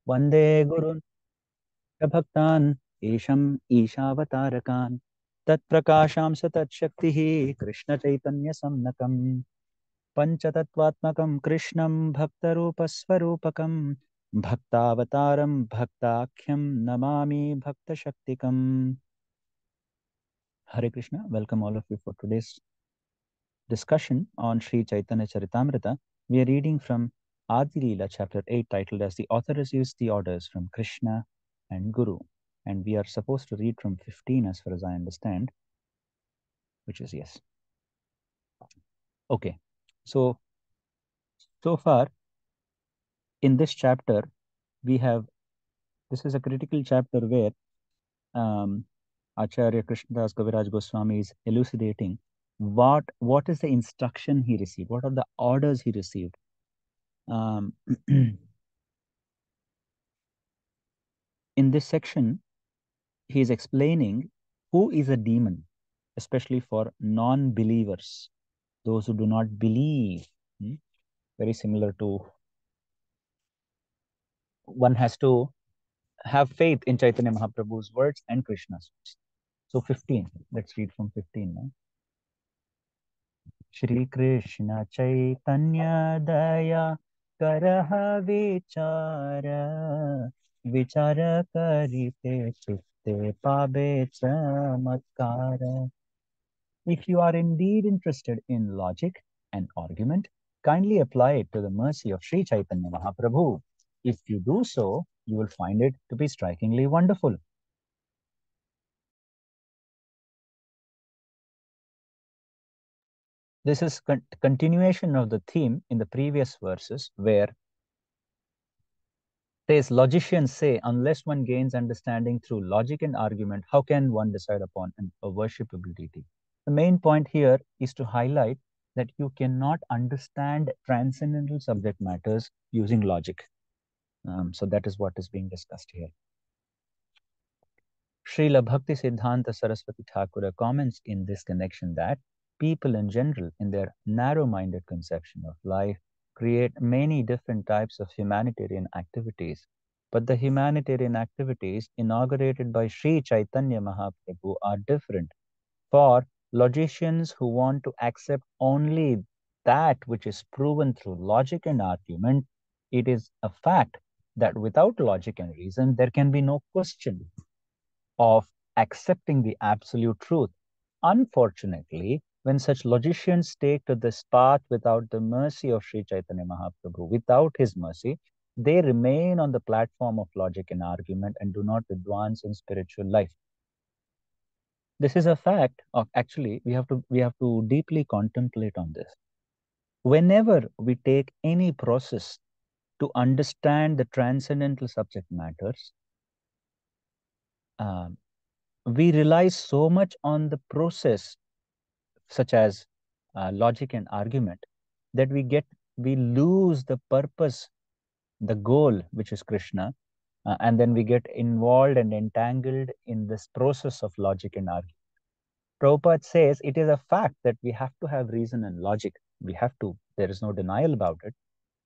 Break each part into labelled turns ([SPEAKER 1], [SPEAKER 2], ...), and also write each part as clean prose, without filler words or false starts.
[SPEAKER 1] Vande Gurun Prabhaktan Isham Ishavatarakam Tat Prakasham Satat Shaktihi Krishna Chaitanya Samnakam Panchatattvatmakam Krishnam Bhaktarupasvarupakam Bhaktavataram Bhaktakhyam Namami Bhakta Shaktikam. Hare Krishna, welcome all of you for today's discussion on Sri Chaitanya Charitamrita. We are reading from Adi Leela, chapter 8, titled as The Author Receives the Orders from Krishna and Guru. And we are supposed to read from 15 as far as I understand, which is yes. Okay, so far in this chapter, we have, this is a critical chapter where Acharya Krishnadas Kaviraj Goswami is elucidating what is the instruction he received, what are the orders he received. In this section, he is explaining who is a demon, especially for non-believers, those who do not believe. Very similar to, one has to have faith in Chaitanya Mahaprabhu's words and Krishna's words. So 15, let's read from 15 now. Shri Krishna Chaitanya Daya Karaha Vichara Vichara Karite Chitte Pabe Chamatkara. If you are indeed interested in logic and argument, kindly apply it to the mercy of Sri Chaitanya Mahaprabhu. If you do so, you will find it to be strikingly wonderful. This is continuation of the theme in the previous verses, where says, logicians say, unless one gains understanding through logic and argument, how can one decide upon a worshipable deity? The main point here is to highlight that you cannot understand transcendental subject matters using logic. So that is what is being discussed here. Srila Bhakti Siddhanta Saraswati Thakura comments in this connection that people in general, in their narrow-minded conception of life, create many different types of humanitarian activities. But the humanitarian activities inaugurated by Sri Chaitanya Mahaprabhu are different. For logicians who want to accept only that which is proven through logic and argument, it is a fact that without logic and reason, there can be no question of accepting the absolute truth. Unfortunately, when such logicians take to this path without the mercy of Sri Chaitanya Mahaprabhu, without his mercy, they remain on the platform of logic and argument and do not advance in spiritual life. This is a fact of, actually, we have to deeply contemplate on this. Whenever we take any process to understand the transcendental subject matters, we rely so much on the process, such as logic and argument, that we lose the purpose, the goal, which is Krishna, and then we get involved and entangled in this process of logic and argument. Prabhupada says it is a fact that we have to have reason and logic. We have to. There is no denial about it.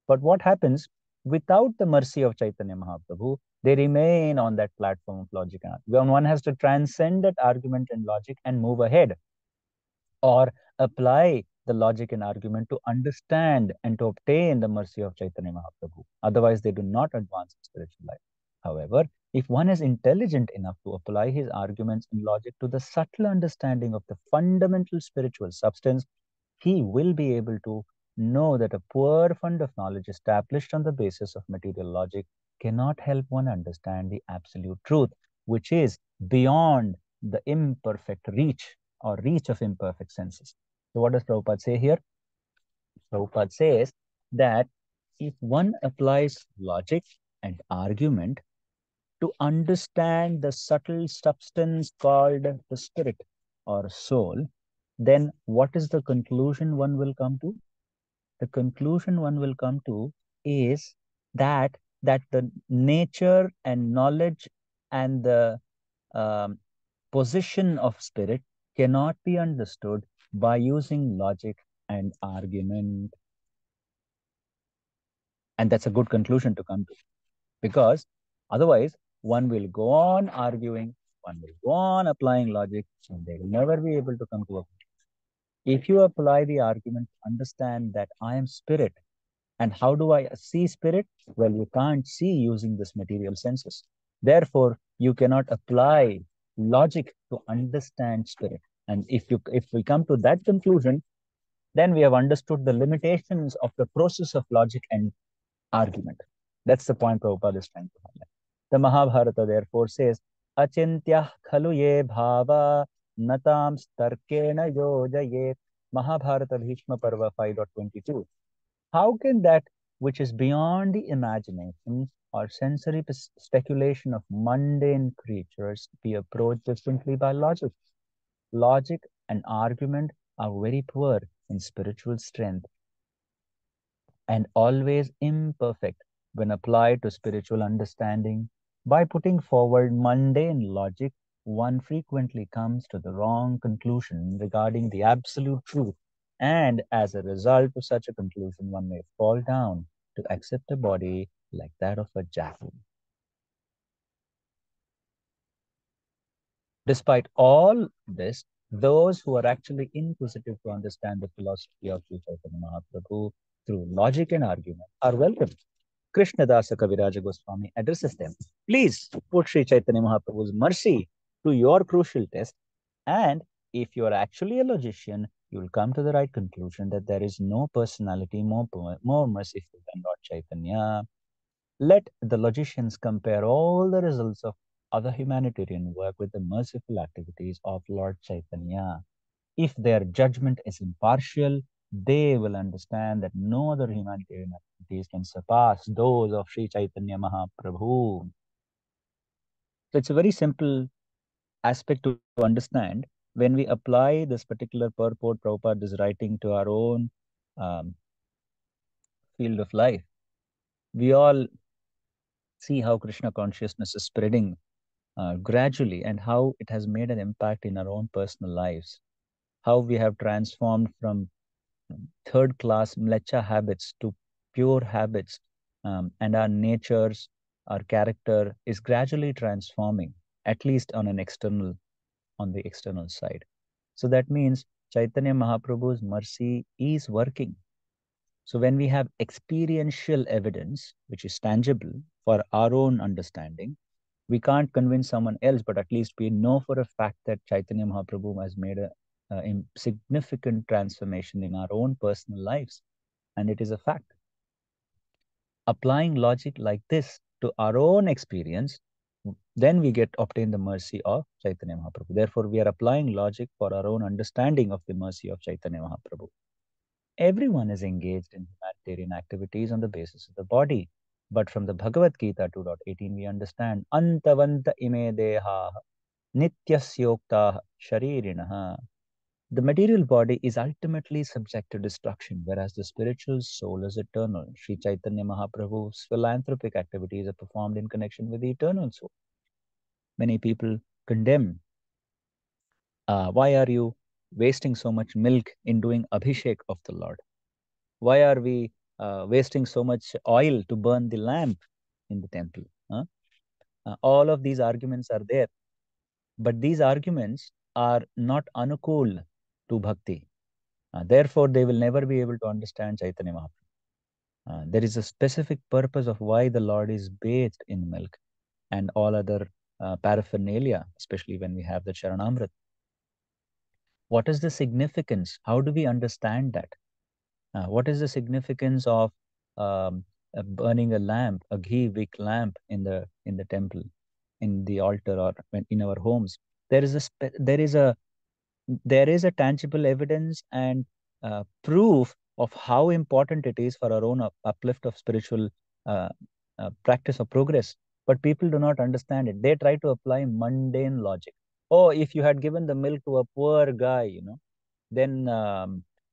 [SPEAKER 1] But what happens without the mercy of Chaitanya Mahaprabhu? They remain on that platform of logic and argument. One has to transcend that argument and logic and move ahead, or apply the logic and argument to understand and to obtain the mercy of Chaitanya Mahaprabhu. Otherwise, they do not advance in spiritual life. However, if one is intelligent enough to apply his arguments and logic to the subtle understanding of the fundamental spiritual substance, he will be able to know that a poor fund of knowledge established on the basis of material logic cannot help one understand the absolute truth, which is beyond the imperfect reach or reach of imperfect senses. So what does Prabhupada say here? Prabhupada says that if one applies logic and argument to understand the subtle substance called the spirit or soul, then what is the conclusion one will come to? The conclusion one will come to is that the nature and knowledge and the position of spirit cannot be understood by using logic and argument. And that's a good conclusion to come to. because otherwise one will go on arguing, one will go on applying logic, and they will never be able to come to a. If you apply the argument, understand that I am spirit. And how do I see spirit? Well, you can't see using this material senses. Therefore, you cannot apply logic to understand spirit. And if we come to that conclusion, then we have understood the limitations of the process of logic and argument. That's the point Prabhupada is trying to highlight. The Mahabharata therefore says, Achintya khalu ye bhava natam starkena yojayet. Mahabharata Bhishma Parva 5.22. How can that which is beyond the imagination or sensory speculation of mundane creatures be approached differently by logic? Logic and argument are very poor in spiritual strength and always imperfect when applied to spiritual understanding. By putting forward mundane logic, one frequently comes to the wrong conclusion regarding the absolute truth, and as a result of such a conclusion, one may fall down to accept a body like that of a jackal. Despite all this, those who are actually inquisitive to understand the philosophy of Sri Chaitanya Mahaprabhu through logic and argument are welcome. Krishnadasa Kaviraja Goswami addresses them. Please put Sri Chaitanya Mahaprabhu's mercy to your crucial test, and if you are actually a logician, you will come to the right conclusion that there is no personality more merciful than Lord Chaitanya. Let the logicians compare all the results of other humanitarian work with the merciful activities of Lord Chaitanya. If their judgment is impartial, they will understand that no other humanitarian activities can surpass those of Sri Chaitanya Mahaprabhu. So it's a very simple aspect to understand. When we apply this particular purport Prabhupada is writing to our own um, field of life, we all see how Krishna consciousness is spreading gradually and how it has made an impact in our own personal lives, how we have transformed from third class mlecha habits to pure habits, and our natures, our character is gradually transforming, at least on the external side. So that means Chaitanya Mahaprabhu's mercy is working. So when we have experiential evidence, which is tangible for our own understanding, we can't convince someone else, but at least we know for a fact that Chaitanya Mahaprabhu has made a significant transformation in our own personal lives. And it is a fact. Applying logic like this to our own experience, then we get obtain the mercy of Chaitanya Mahaprabhu. Therefore, we are applying logic for our own understanding of the mercy of Chaitanya Mahaprabhu. Everyone is engaged in humanitarian activities on the basis of the body. But from the Bhagavad Gita 2.18, we understand Antavanta ime deha nityasyokta sharirinaha. The material body is ultimately subject to destruction, whereas the spiritual soul is eternal. Sri Chaitanya Mahaprabhu's philanthropic activities are performed in connection with the eternal soul. Many people condemn, why are you wasting so much milk in doing abhishek of the Lord? Why are we wasting so much oil to burn the lamp in the temple? Huh? All of these arguments are there, but these arguments are not anukul to bhakti. Therefore, they will never be able to understand Chaitanya Mahaprabhu. There is a specific purpose of why the Lord is bathed in milk and all other paraphernalia, especially when we have the Charanamrit. What is the significance? How do we understand that? What is the significance of burning a lamp, a ghee-wick lamp in the temple, in the altar, or in our homes? There is a tangible evidence and proof of how important it is for our own uplift of spiritual uh, practice or progress. But people do not understand it. They try to apply mundane logic. Oh, if you had given the milk to a poor guy, then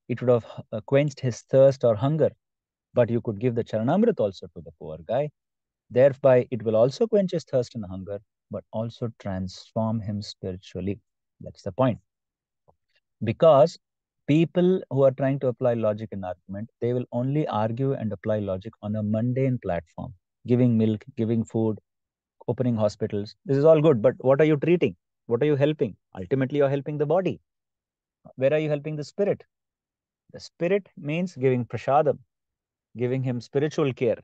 [SPEAKER 1] it would have quenched his thirst or hunger. But you could give the Charanamrit also to the poor guy. Thereby, it will also quench his thirst and hunger, but also transform him spiritually. That's the point. Because people who are trying to apply logic and argument, they will only argue and apply logic on a mundane platform. giving milk, giving food, opening hospitals. This is all good, but what are you treating? What are you helping? Ultimately, you're helping the body. Where are you helping the spirit? The spirit means giving prasadam, giving him spiritual care.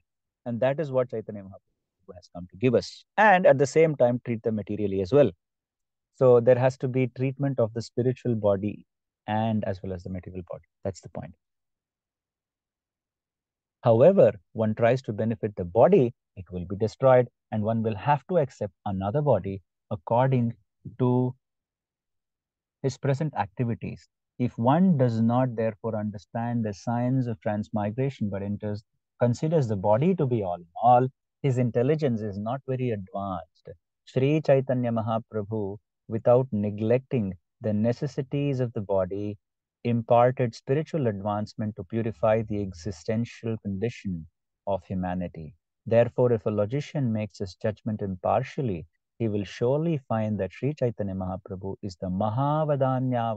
[SPEAKER 1] And that is what Chaitanya Mahaprabhu has come to give us. And at the same time, treat them materially as well. So there has to be treatment of the spiritual body and as well as the material body. That's the point. However, one tries to benefit the body, it will be destroyed, and one will have to accept another body according to his present activities. If one does not therefore understand the science of transmigration but considers the body to be all in all, his intelligence is not very advanced. Sri Chaitanya Mahaprabhu, without neglecting the necessities of the body, imparted spiritual advancement to purify the existential condition of humanity. Therefore, if a logician makes his judgment impartially, he will surely find that Sri Chaitanya Mahaprabhu is the Mahavadanya,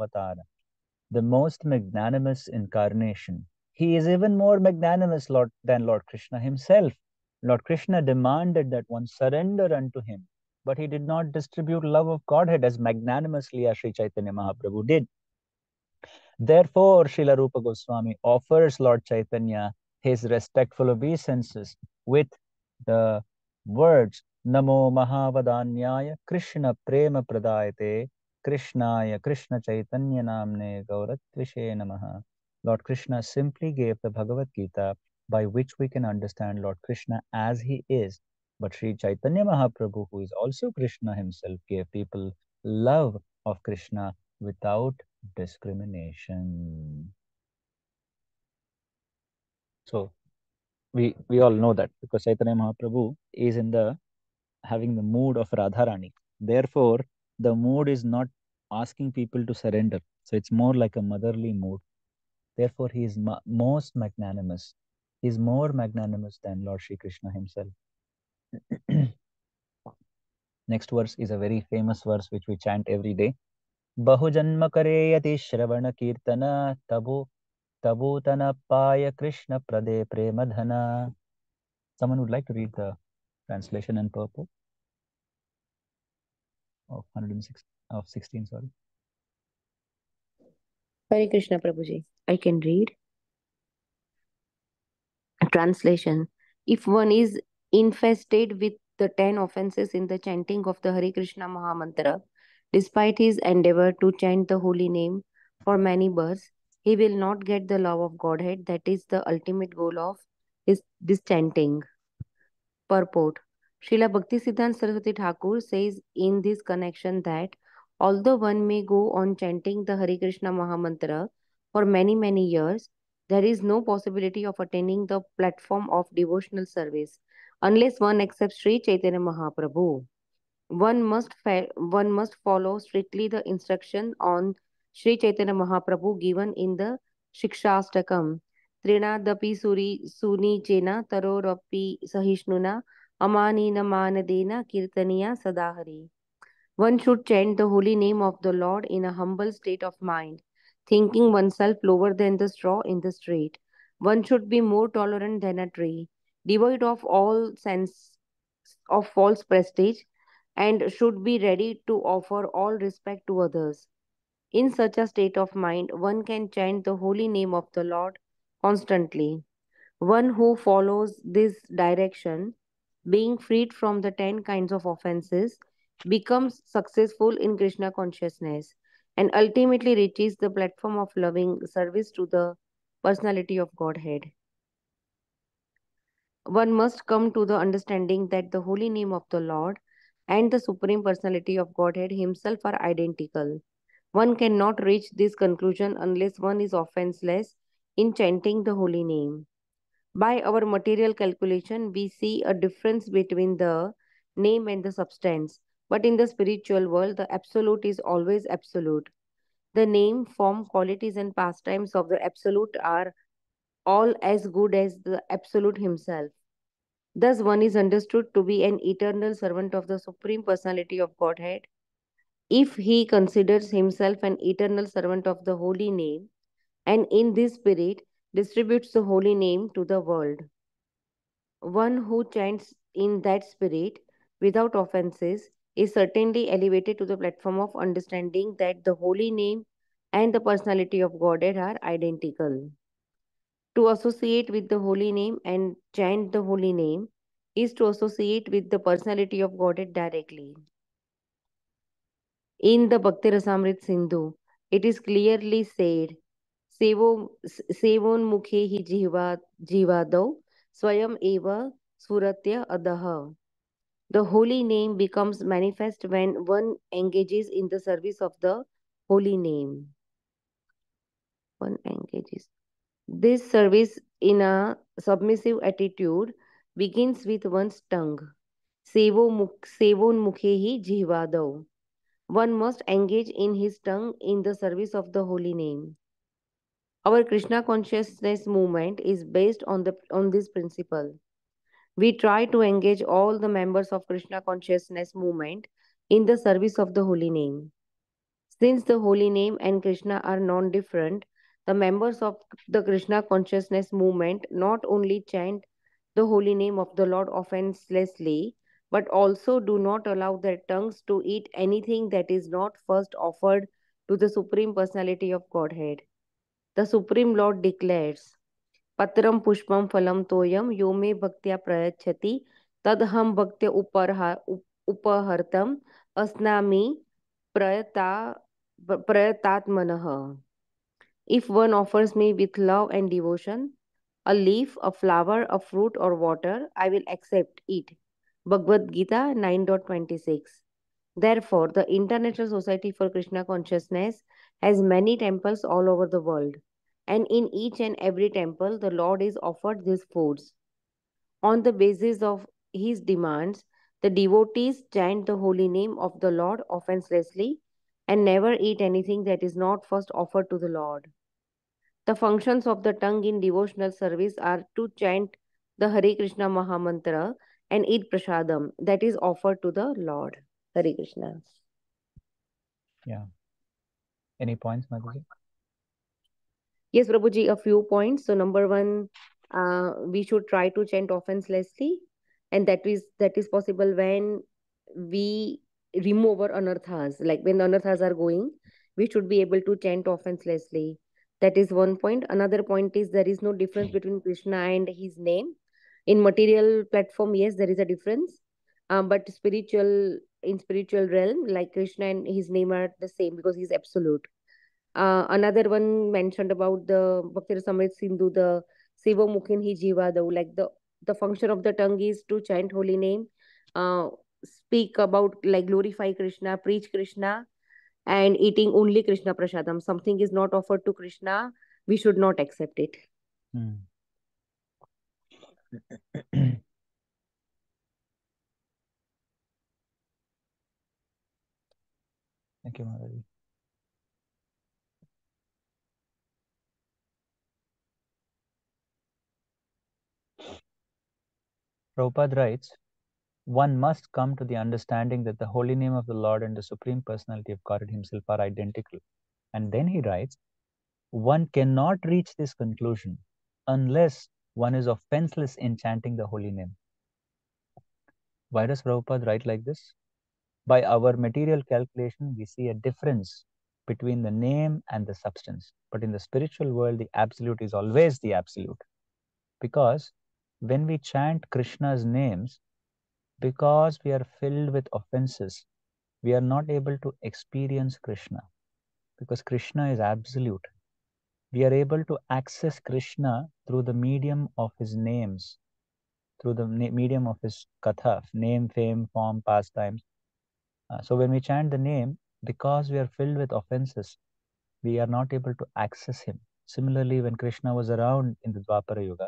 [SPEAKER 1] the most magnanimous incarnation. He is even more magnanimous than Lord Krishna himself. Lord Krishna demanded that one surrender unto him, but he did not distribute love of Godhead as magnanimously as Sri Chaitanya Mahaprabhu did. Therefore, Srila Rupa Goswami offers Lord Chaitanya his respectful obeisances with the words Namo Mahavadanyaya Krishna Prema Pradayate Krishnaya Krishna Chaitanya Namne Gauratvishe Namaha. Lord Krishna simply gave the Bhagavad Gita by which we can understand Lord Krishna as he is. But Sri Chaitanya Mahaprabhu, who is also Krishna himself, gave people love of Krishna without discrimination. So we all know that because Chaitanya Mahaprabhu is in the having the mood of Radharani. Therefore, the mood is not asking people to surrender. So it's more like a motherly mood. Therefore, he is most magnanimous. He is more magnanimous than Lord Shri Krishna himself. Next verse is a very famous verse which we chant every day. Bahujanma kare yati shravana kirtana tabu tabutana paya Krishna prade premadhana. Someone would like to read the translation and purport of 106 of 16, sorry.
[SPEAKER 2] Hare Krishna Prabhuji. I can read. Translation. If one is infested with the 10 offenses in the chanting of the Hare Krishna Mahamantra, despite his endeavor to chant the holy name for many births, he will not get the love of Godhead. That is the ultimate goal of this chanting. Purport. Srila Bhaktisiddhanta Saraswati Thakur says in this connection that although one may go on chanting the Hare Krishna Mahamantra for many years, there is no possibility of attaining the platform of devotional service unless one accepts Sri Chaitanya Mahaprabhu. One must follow strictly the instruction on Sri Chaitanya Mahaprabhu given in the Shikshastakam. Trinadapi suni chena tarorapi sahishnuna amanina manadena kirtaniya sadahari. One should chant the holy name of the Lord in a humble state of mind, thinking oneself lower than the straw in the street. One should be more tolerant than a tree, devoid of all sense of false prestige, and should be ready to offer all respect to others. In such a state of mind, one can chant the holy name of the Lord constantly. One who follows this direction, being freed from the 10 kinds of offenses, becomes successful in Krishna consciousness and ultimately reaches the platform of loving service to the personality of Godhead. One must come to the understanding that the holy name of the Lord and the Supreme Personality of Godhead Himself are identical. One cannot reach this conclusion unless one is offenseless in chanting the holy name. By our material calculation, we see a difference between the name and the substance. But in the spiritual world, the absolute is always absolute. The name, form, qualities, and pastimes of the absolute are all as good as the absolute himself. Thus, one is understood to be an eternal servant of the Supreme Personality of Godhead if he considers himself an eternal servant of the holy name and in this spirit distributes the holy name to the world. One who chants in that spirit without offenses is certainly elevated to the platform of understanding that the holy name and the personality of Godhead are identical. To associate with the holy name and chant the holy name is to associate with the personality of Godhead directly. In the Bhakti Rasamrit Sindhu, it is clearly said, Sevon mukhe hi jivadau swayam eva suratya adaha. The holy name becomes manifest when one engages in the service of the holy name. One engages. This service in a submissive attitude begins with one's tongue. Sevon mukhehi jihvadau. One must engage in his tongue in the service of the holy name. Our Krishna consciousness movement is based on this principle. We try to engage all the members of Krishna consciousness movement in the service of the holy name. Since the holy name and Krishna are non different, the members of the Krishna consciousness movement not only chant the holy name of the Lord offenselessly, but also do not allow their tongues to eat anything that is not first offered to the Supreme Personality of Godhead. The Supreme Lord declares, Patram pushpam phalam toyam yo me bhaktya prayachati tadham bhaktya upahartam asnami prayata prayatatmanah. If one offers me with love and devotion a leaf, a flower, a fruit, or water, I will accept it. Bhagavad Gita 9.26. Therefore, the International Society for Krishna Consciousness has many temples all over the world, and in each and every temple, the Lord is offered these foods. On the basis of his demands, the devotees chant the holy name of the Lord offenselessly and never eat anything that is not first offered to the Lord. The functions of the tongue in devotional service are to chant the Hare Krishna Mahamantra and eat prasadam that is offered to the Lord. Hare Krishna.
[SPEAKER 1] Yeah. Any points, Madhuji?
[SPEAKER 2] Yes, Prabhuji, a few points. So, number one, we should try to chant offenselessly, and that is possible when we remove our anarthas. Like when the anarthas are going, we should be able to chant offenselessly. That is one point. Another point is there is no difference between Krishna and his name. In material platform, yes, there is a difference, but spiritual realm, like Krishna and his name are the same because he's absolute. Another one mentioned about the Bhakti Rasamrit Sindhu, the Seva Mukhin Hi Jiva Dau, like the function of the tongue is to chant holy name, speak about like glorify Krishna, preach Krishna, and eating only Krishna Prasadam. Something is not offered to Krishna, we should not accept it.
[SPEAKER 1] Hmm. Thank you, Madhuji. Prabhupada writes, one must come to the understanding that the holy name of the Lord and the Supreme Personality of God Himself are identical. And then he writes, one cannot reach this conclusion unless one is offenseless in chanting the holy name. Why does Prabhupada write like this? By our material calculation, we see a difference between the name and the substance. But in the spiritual world, the absolute is always the absolute. Because when we chant Krishna's names, because we are filled with offenses, we are not able to experience Krishna. Because Krishna is absolute. We are able to access Krishna through the medium of his names, through the medium of his katha, name, fame, form, pastimes. So when we chant the name, because we are filled with offenses, we are not able to access him. Similarly, when Krishna was around in the Dwapara Yuga,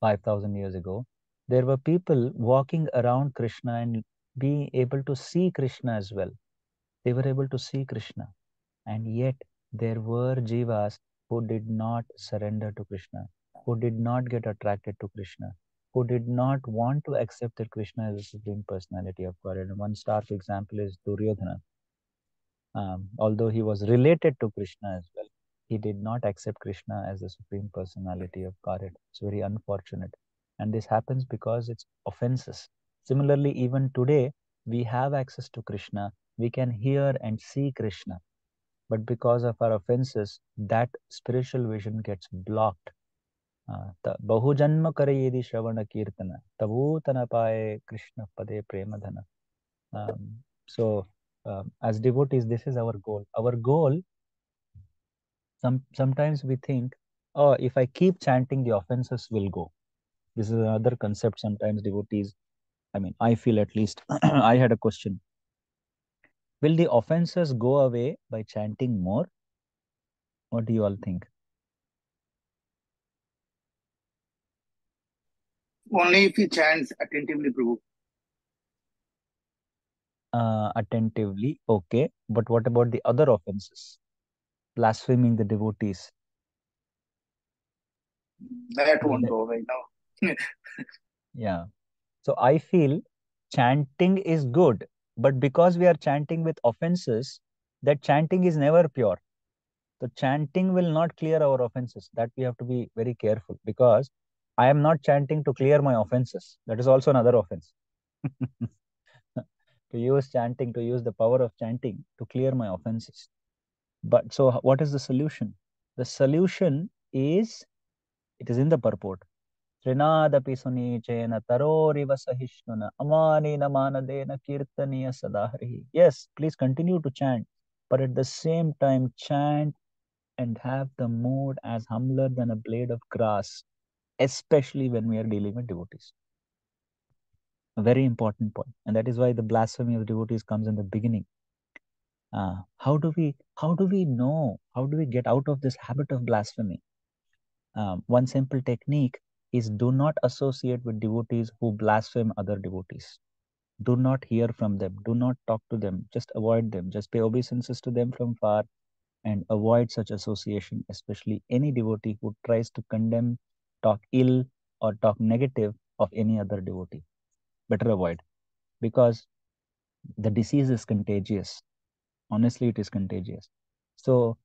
[SPEAKER 1] 5,000 years ago, there were people walking around Krishna and being able to see Krishna as well. They were able to see Krishna. And yet, there were jivas who did not surrender to Krishna, who did not get attracted to Krishna, who did not want to accept that Krishna is the Supreme Personality of God. And one stark example is Duryodhana. Although he was related to Krishna as well, he did not accept Krishna as the Supreme Personality of Godhead. It's very unfortunate. And this happens because it's offenses. Similarly, even today, we have access to Krishna. We can hear and see Krishna. But because of our offenses, that spiritual vision gets blocked. Bahujanma kare yedi shravana kirtana, tabutana paye Krishna pade premadhana. So, as devotees, this is our goal. Our goal, sometimes we think, oh, if I keep chanting, the offenses will go. This is another concept sometimes devotees, I mean, I feel at least, I had a question. Will the offenses go away by chanting more? What do you all think?
[SPEAKER 3] Only if he chants attentively, Prabhu.
[SPEAKER 1] Attentively, okay. But what about the other offenses? Blaspheming the devotees.
[SPEAKER 3] That
[SPEAKER 1] Will
[SPEAKER 3] won't
[SPEAKER 1] they?
[SPEAKER 3] go away now.
[SPEAKER 1] Yeah. So I feel chanting is good, but because we are chanting with offenses, that chanting is never pure. So chanting will not clear our offenses. That we have to be very careful, because I am not chanting to clear my offenses. That is also another offense. To use chanting, to use the power of chanting to clear my offenses. But so what is the solution? The solution is, it is in the purport. Trinadapi sunichena taroriva sahishnuna amanina manadena kirtaniya sadaharihi. Yes, please continue to chant, but at the same time chant and have the mood as humbler than a blade of grass, especially when we are dealing with devotees. A very important point, and that is why the blasphemy of devotees comes in the beginning. How do we know? How do we get out of this habit of blasphemy? One simple technique is, do not associate with devotees who blaspheme other devotees. Do not hear from them. Do not talk to them. Just avoid them. Just pay obeisances to them from far and avoid such association, especially any devotee who tries to condemn, talk ill, or talk negative of any other devotee. Better avoid, because the disease is contagious. Honestly, it is contagious. So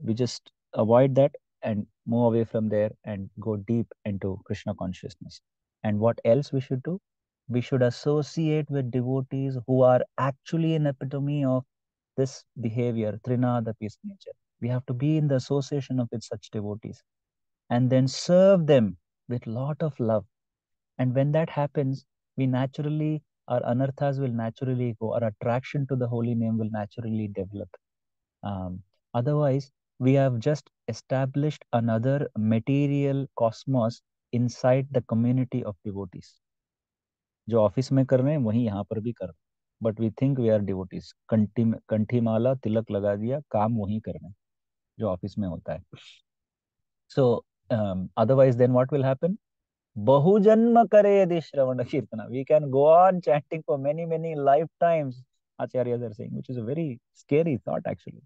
[SPEAKER 1] we just avoid that and move away from there and go deep into Krishna consciousness. And what else we should do? We should associate with devotees who are actually an epitome of this behavior, Trinada peace nature. We have to be in the association of with such devotees and then serve them with lot of love. And when that happens, we naturally, our anarthas will naturally go, our attraction to the holy name will naturally develop. Um, Otherwise, we have just established another material cosmos inside the community of devotees. जो office में कर रहे हैं वही यहाँ पर भी कर रहे हैं, but we think we are devotees. कंठी कंठी माला तिलक लगा दिया, काम वही कर रहे हैं जो ऑफिस में होता है. So otherwise then what will happen? Bahujanma kare yadi Shravana Kirtana. We can go on chanting for many, many lifetimes, Acharyas are saying, which is a very scary thought actually.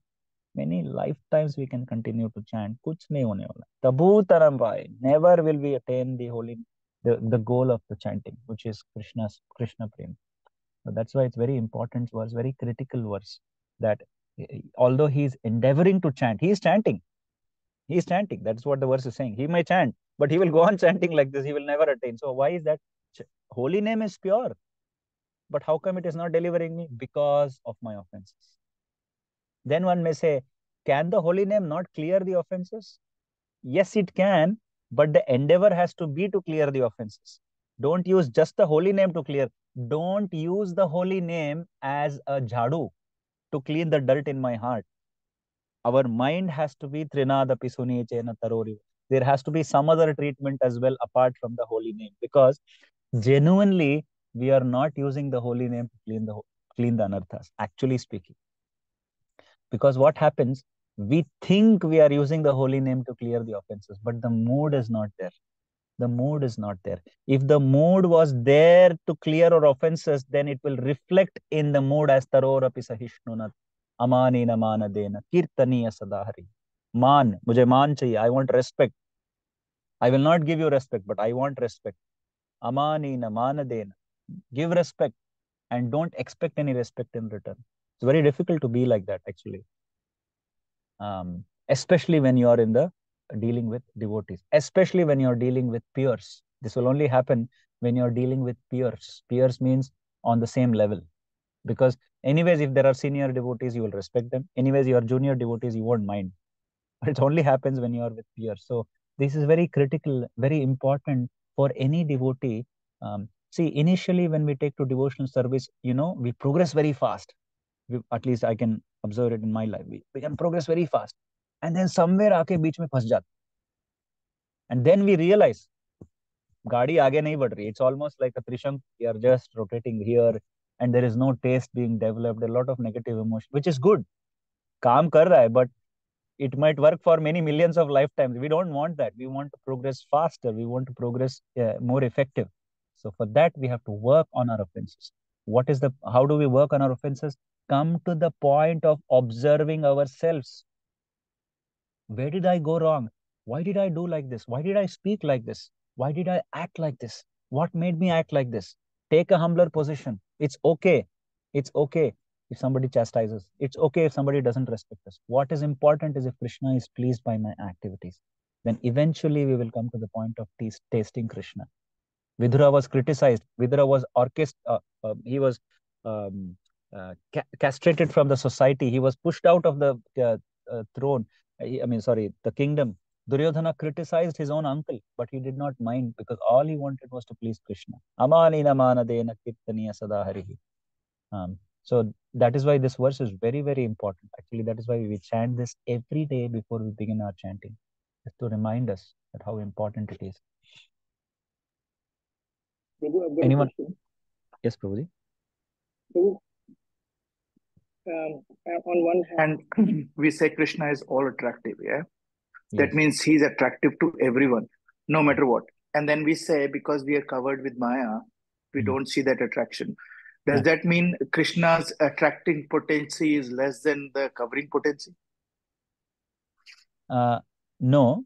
[SPEAKER 1] Many lifetimes we can continue to chant. Kuch nahi hone wala. Tabu taram bhai. Never will we attain the holy, the goal of the chanting, which is Krishna Prem. So that's why it's very important verse, very critical verse, that although he is endeavoring to chant, he is chanting. He is chanting. That's what the verse is saying. He may chant, but he will go on chanting like this. He will never attain. So why is that? Holy name is pure. But how come it is not delivering me? Because of my offenses. Then one may say, can the holy name not clear the offenses? Yes, it can, but the endeavor has to be to clear the offenses. Don't use just the holy name to clear. Don't use the holy name as a jhadu to clean the dirt in my heart. Our mind has to be Trinada Pisuni Chena Tarori. There has to be some other treatment as well apart from the holy name, because genuinely we are not using the holy name to clean the anarthas, actually speaking. Because what happens, we think we are using the holy name to clear the offenses, but the mood is not there. The mood is not there. If the mood was there to clear our offenses, then it will reflect in the mood as Tarorapi Sahishnunat, Amanina Manadena, Kirtaniya Sadahari. Man, mujhe मान चाहिए. I want respect. I will not give you respect, but I want respect. Amanina Manadena. Give respect and don't expect any respect in return. It's very difficult to be like that, actually. Especially when you are in the dealing with devotees, especially when you are dealing with peers. This will only happen when you're dealing with peers. Peers means on the same level. Because anyways, if there are senior devotees, you will respect them. Anyways, your junior devotees, you won't mind. But it only happens when you are with peers. So this is very critical, very important for any devotee. See, initially when we take to devotional service, we progress very fast. At least I can observe it in my life. We can progress very fast. And then somewhere आके बीच में फंस जाते. And then we realize गाड़ी आगे नहीं बढ़ रही. It's almost like a Trisham. We are just rotating here, and there is no taste being developed. A lot of negative emotion, which is good. काम कर रहा है, but it might work for many millions of lifetimes. We don't want that. We want to progress faster. We want to progress more effective. So for that, we have to work on our offenses. How do we work on our offenses? Come to the point of observing ourselves. Where did I go wrong? Why did I do like this? Why did I speak like this? Why did I act like this? What made me act like this? Take a humbler position. It's okay. It's okay if somebody chastises. It's okay if somebody doesn't respect us. What is important is if Krishna is pleased by my activities. Then eventually we will come to the point of tasting Krishna. Vidura was criticized. Vidura was he was castrated from the society. He was pushed out of the throne. Sorry, the kingdom. Duryodhana criticized his own uncle, but he did not mind because all he wanted was to please Krishna. Amanina manadena kirtaniya sada harihi. So that is why this verse is very, very important. Actually, that is why we chant this every day before we begin our chanting, just to remind us that how important it is.
[SPEAKER 3] Prabhu, I've got
[SPEAKER 1] Anyone?
[SPEAKER 3] a question.
[SPEAKER 1] Yes, Prabhuji.
[SPEAKER 3] Prabhu, on one hand, we say Krishna is all attractive, yeah? That
[SPEAKER 1] Yes.
[SPEAKER 3] means he's attractive to everyone, no matter what. And then we say because we are covered with Maya, we don't see that attraction. Does that mean Krishna's attracting potency is less than the covering potency?
[SPEAKER 1] No,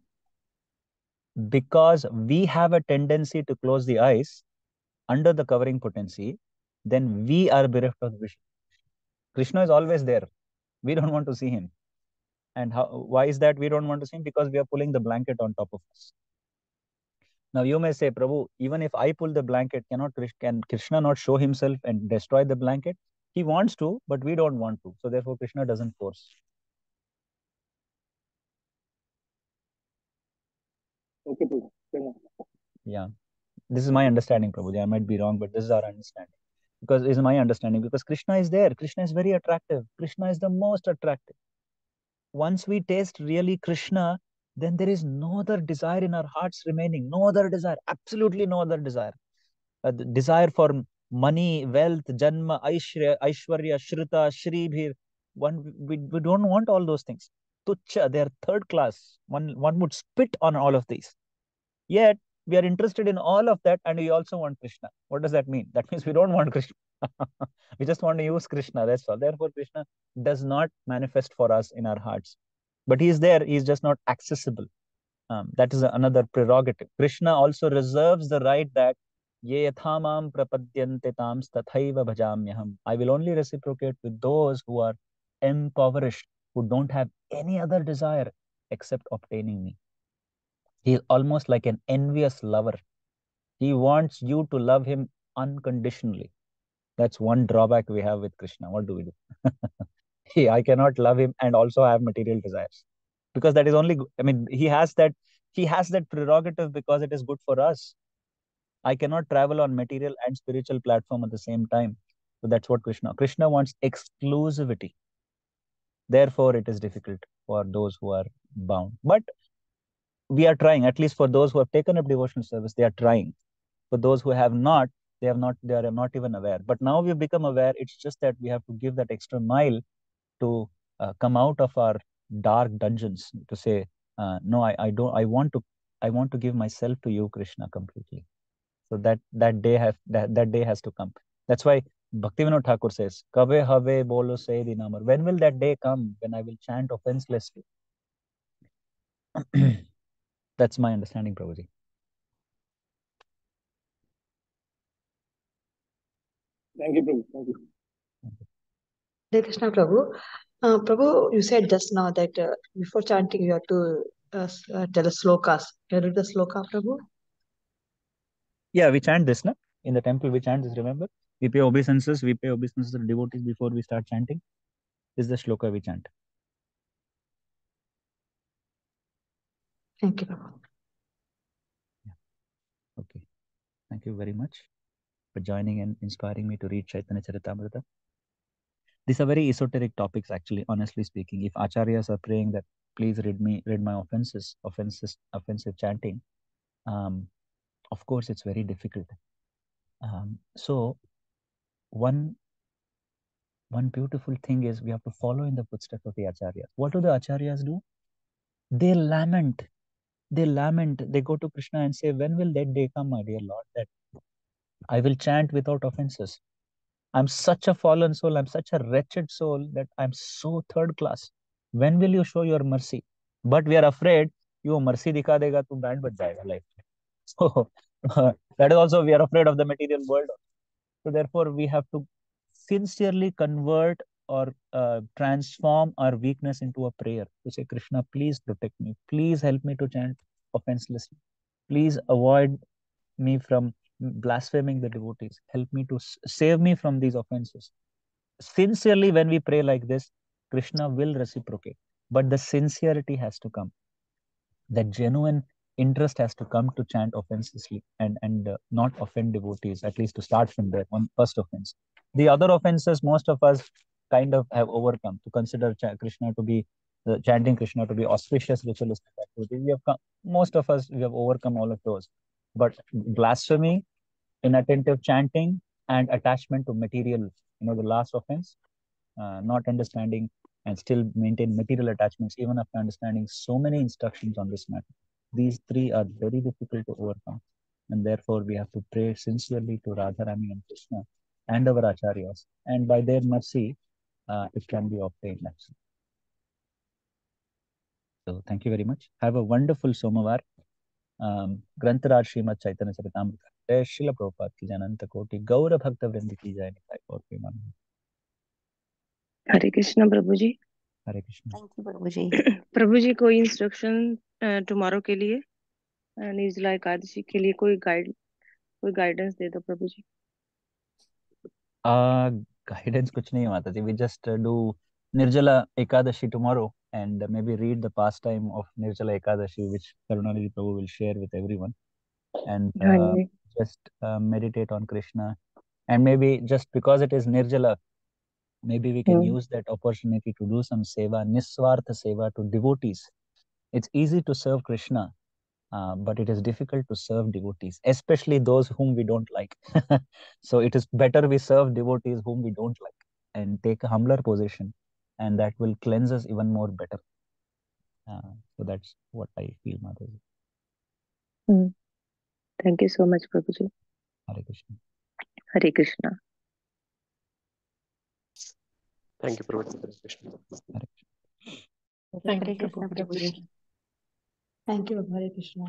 [SPEAKER 1] because we have a tendency to close the eyes under the covering potency, then we are bereft of the vision. Krishna is always there. We don't want to see him. And why is that we don't want to see him? Because we are pulling the blanket on top of us. Now you may say, Prabhu, even if I pull the blanket, can Krishna not show himself and destroy the blanket? He wants to, but we don't want to. So therefore, Krishna doesn't force.
[SPEAKER 3] Okay, Prabhu.
[SPEAKER 1] Yeah. This is my understanding, Prabhuji. I might be wrong, but this is our understanding. Because is my understanding. Because Krishna is there. Krishna is very attractive. Krishna is the most attractive. Once we taste really Krishna, then there is no other desire in our hearts remaining. No other desire. Absolutely no other desire. The desire for money, wealth, janma, aishwarya, shrita, shribhir. We don't want all those things. Tuchcha, they are third class. One would spit on all of these. Yet we are interested in all of that, and we also want Krishna. What does that mean? That means we don't want Krishna. We just want to use Krishna. That's all. Therefore, Krishna does not manifest for us in our hearts. But he is there. He is just not accessible. That is another prerogative. Krishna also reserves the right that ye yathamam prapadyante tams tathaiva bhajamyaham. I will only reciprocate with those who are impoverished, who don't have any other desire except obtaining me. He is almost like an envious lover. He wants you to love him unconditionally. That's one drawback we have with Krishna. What do we do? I cannot love him and also have material desires. Because that is only, he has that prerogative because it is good for us. I cannot travel on material and spiritual platform at the same time. So that's what Krishna wants exclusivity. Therefore, it is difficult for those who are bound. But we are trying, at least for those who have taken up devotional service, they are trying. For those who have not, they are not even aware. But now we've become aware. It's just that we have to give that extra mile to come out of our dark dungeons to say, no, I don't. I want to give myself to you, Krishna, completely. So that day has to come. That's why Bhaktivinoda Thakur says, "Kabe have bolo say dinamar." When will that day come when I will chant offenselessly? That's my understanding, Prabhuji.
[SPEAKER 3] Thank you, Prabhu. Thank you.
[SPEAKER 4] Hare Krishna Prabhu. Prabhu, you said just now that before chanting you have to tell a slokas. Can you read the sloka, Prabhu?
[SPEAKER 1] Yeah, we chant this, na? In the temple, we chant this, remember? We pay obeisances to devotees before we start chanting. This is the shloka we chant.
[SPEAKER 4] Thank you, Prabhu.
[SPEAKER 1] Yeah. Okay. Thank you very much for joining and inspiring me to read Chaitanya Charitamrita. These are very esoteric topics, actually, honestly speaking. If acharyas are praying that please read my offensive chanting, um, of course it's very difficult. So one beautiful thing is we have to follow in the footsteps of the acharyas. What do the acharyas do? They lament. They go to Krishna and say, when will that day come, my dear Lord, that I will chant without offenses? I'm such a fallen soul. I'm such a wretched soul that I'm so third class. When will you show your mercy? But we are afraid, you mercy dikha dega, tu band baj jayega life. So that is also, we are afraid of the material world. So therefore, we have to sincerely convert or transform our weakness into a prayer to say, Krishna, please protect me. Please help me to chant offenselessly. Please avoid me from blaspheming the devotees. Help me to save me from these offenses. Sincerely, when we pray like this, Krishna will reciprocate. But the sincerity has to come. That genuine interest has to come to chant offensively and not offend devotees, at least to start from there, on first offense. The other offenses, most of us kind of have overcome to consider Krishna to be, chanting Krishna to be auspicious ritualistic activity. Most of us, we have overcome all of those. But blasphemy, inattentive chanting, and attachment to material, the last offense, not understanding and still maintain material attachments even after understanding so many instructions on this matter. These three are very difficult to overcome, and therefore we have to pray sincerely to Radharani and Krishna and our acharyas, and by their mercy, it can be obtained. Actually. So thank you very much. Have a wonderful Somavar. ग्रंथराज Shrimad चैतन्य चरितामृत जय श्रील प्रभुपाद की अनंत कोटि गौर भक्त वृंद की जय निताय और प्रेमानंद।
[SPEAKER 5] हरे कृष्णा प्रभु जी।
[SPEAKER 1] हरे Krishna.
[SPEAKER 2] Thank you, Prabhuji.
[SPEAKER 5] प्रभु जी, कोई instruction tomorrow के लिए, निर्जला एकादशी के लिए कोई गाइडेंस दे दो प्रभु जी।
[SPEAKER 1] Guidance kuch nahi माता जी. We just do Nirjala Ekadashi tomorrow and maybe read the pastime of Nirjala Ekadashi, which Karunanidhi Prabhu will share with everyone, and
[SPEAKER 5] हाँ जी।
[SPEAKER 1] just meditate on Krishna. And maybe just because it is Nirjala, maybe we can use that opportunity to do some seva, Niswartha seva to devotees. It's easy to serve Krishna, but it is difficult to serve devotees, especially those whom we don't like. So it is better we serve devotees whom we don't like and take a humbler position, and that will cleanse us even more better. So that's what I feel, Madhavi.
[SPEAKER 5] Thank you so much Prabhu ji.
[SPEAKER 1] Hare Krishna.
[SPEAKER 5] Hare Krishna.
[SPEAKER 6] Thank you, Prabhu. Hare Krishna.
[SPEAKER 1] Hare Krishna.
[SPEAKER 2] Hare
[SPEAKER 4] Thank you,
[SPEAKER 2] Krishna,
[SPEAKER 4] Prabhu. Hare
[SPEAKER 2] Prabhuji.
[SPEAKER 4] Krishna. Thank you, Hare Krishna.